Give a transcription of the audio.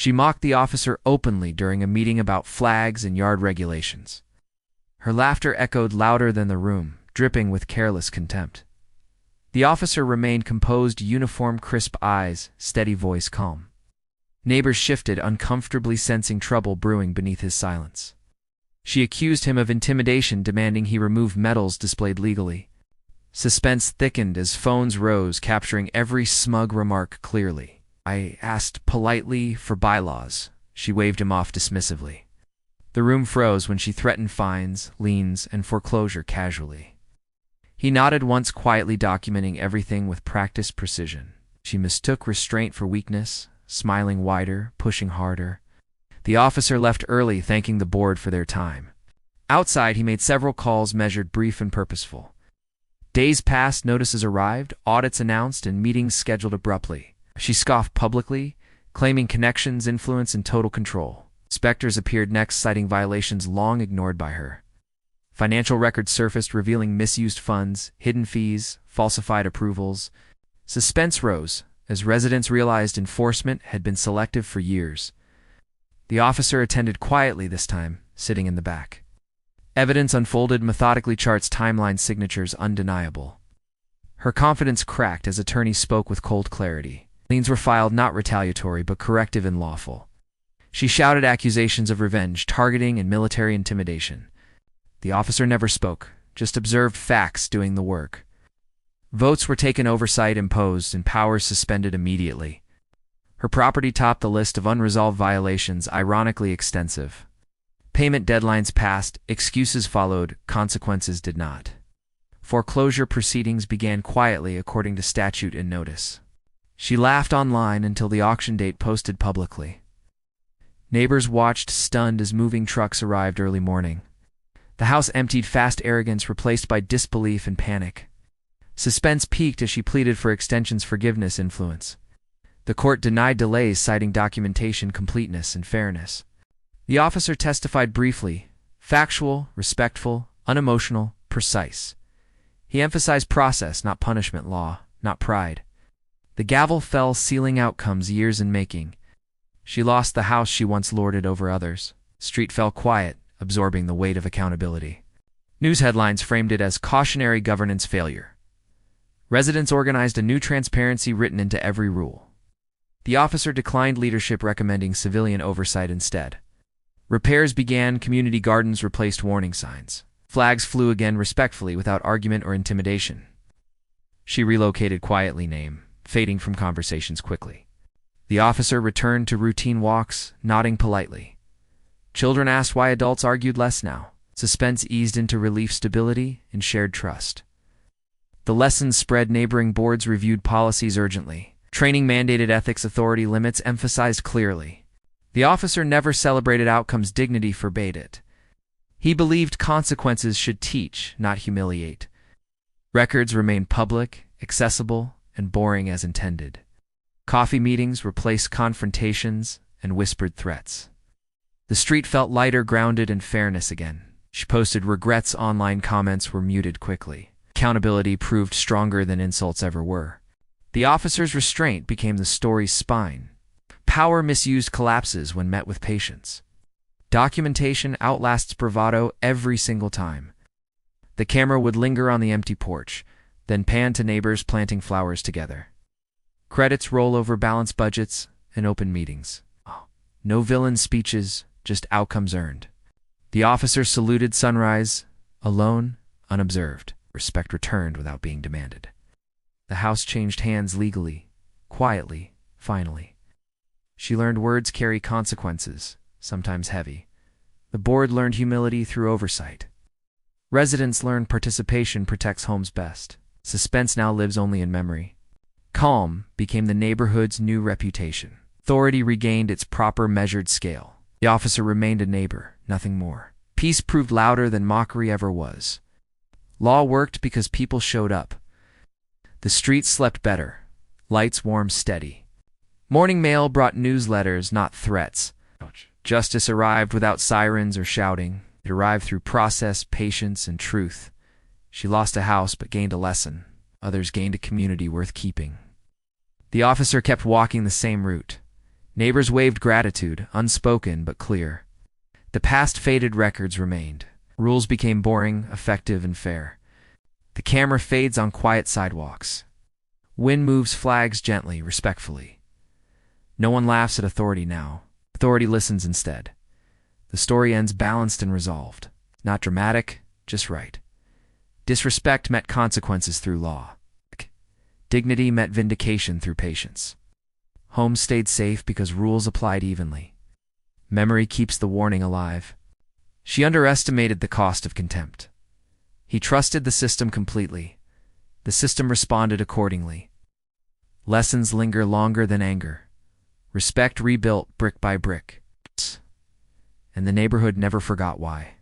She mocked the officer openly during a meeting about flags and yard regulations. Her laughter echoed louder than the room, dripping with careless contempt. The officer remained composed, uniform, crisp eyes, steady voice, calm. Neighbors shifted, uncomfortably sensing trouble brewing beneath his silence. She accused him of intimidation, demanding he remove medals displayed legally. Suspense thickened as phones rose, capturing every smug remark clearly. I asked politely for bylaws. She waved him off dismissively. The room froze when she threatened fines, liens, and foreclosure casually. He nodded once, quietly documenting everything with practiced precision. She mistook restraint for weakness, smiling wider, pushing harder. The officer left early, thanking the board for their time. Outside, he made several calls, measured, brief, and purposeful. Days passed, notices arrived, audits announced, and meetings scheduled abruptly. She scoffed publicly, claiming connections, influence, and total control. Inspectors appeared next, citing violations long ignored by her. Financial records surfaced, revealing misused funds, hidden fees, falsified approvals. Suspense rose as residents realized enforcement had been selective for years. The officer attended quietly this time, sitting in the back. Evidence unfolded methodically, charts, timelines, signatures undeniable. Her confidence cracked as attorneys spoke with cold clarity. Liens were filed, not retaliatory, but corrective and lawful. She shouted accusations of revenge, targeting, and military intimidation. The officer never spoke, just observed facts doing the work. Votes were taken, oversight imposed, and powers suspended immediately. Her property topped the list of unresolved violations, ironically extensive. Payment deadlines passed, excuses followed, consequences did not. Foreclosure proceedings began quietly according to statute and notice. She laughed online until the auction date posted publicly. Neighbors watched, stunned, as moving trucks arrived early morning. The house emptied fast, arrogance replaced by disbelief and panic. Suspense peaked as she pleaded for extensions, forgiveness, influence. The court denied delays, citing documentation, completeness, and fairness. The officer testified briefly, factual, respectful, unemotional, precise. He emphasized process, not punishment, law, not pride. The gavel fell, sealing outcomes years in making. She lost the house she once lorded over others. Street fell quiet, absorbing the weight of accountability. News headlines framed it as cautionary governance failure. Residents organized a new transparency written into every rule. The officer declined leadership, recommending civilian oversight instead. Repairs began, community gardens replaced warning signs. Flags flew again, respectfully, without argument or intimidation. She relocated quietly, name fading from conversations quickly. The officer returned to routine walks, nodding politely. Children asked why, adults argued less now. Suspense eased into relief, stability, and shared trust. The lessons spread, neighboring boards reviewed policies urgently. Training mandated ethics, authority limits emphasized clearly. The officer never celebrated outcomes, dignity forbade it. He believed consequences should teach, not humiliate. Records remained public, accessible, and boring as intended. Coffee meetings replaced confrontations and whispered threats. The street felt lighter, grounded in fairness again. She posted regrets online, comments were muted quickly. Accountability proved stronger than insults ever were. The officer's restraint became the story's spine. Power misused collapses when met with patience. Documentation outlasts bravado every single time. The camera would linger on the empty porch, then pan to neighbors planting flowers together. Credits roll over, balance budgets, and open meetings. No villain speeches, just outcomes earned. The officer saluted sunrise, alone, unobserved. Respect returned without being demanded. The house changed hands legally, quietly, finally. She learned words carry consequences, sometimes heavy. The board learned humility through oversight. Residents learned participation protects homes best. Suspense now lives only in memory. Calm became the neighborhood's new reputation. Authority regained its proper measured scale. The officer remained a neighbor, nothing more. Peace proved louder than mockery ever was. Law worked because people showed up. The streets slept better. Lights warmed steady. Morning mail brought newsletters, not threats. Justice arrived without sirens or shouting. It arrived through process, patience, and truth. She lost a house but gained a lesson. Others gained a community worth keeping. The officer kept walking the same route. Neighbors waved gratitude, unspoken but clear. The past faded records remained. Rules became boring, effective, and fair. The camera fades on quiet sidewalks. Wind moves flags gently, respectfully. No one laughs at authority now. Authority listens instead. The story ends balanced and resolved. Not dramatic, just right. Disrespect met consequences through law. Dignity met vindication through patience. Homes stayed safe because rules applied evenly. Memory keeps the warning alive. She underestimated the cost of contempt. He trusted the system completely. The system responded accordingly. Lessons linger longer than anger. Respect rebuilt brick by brick. And the neighborhood never forgot why.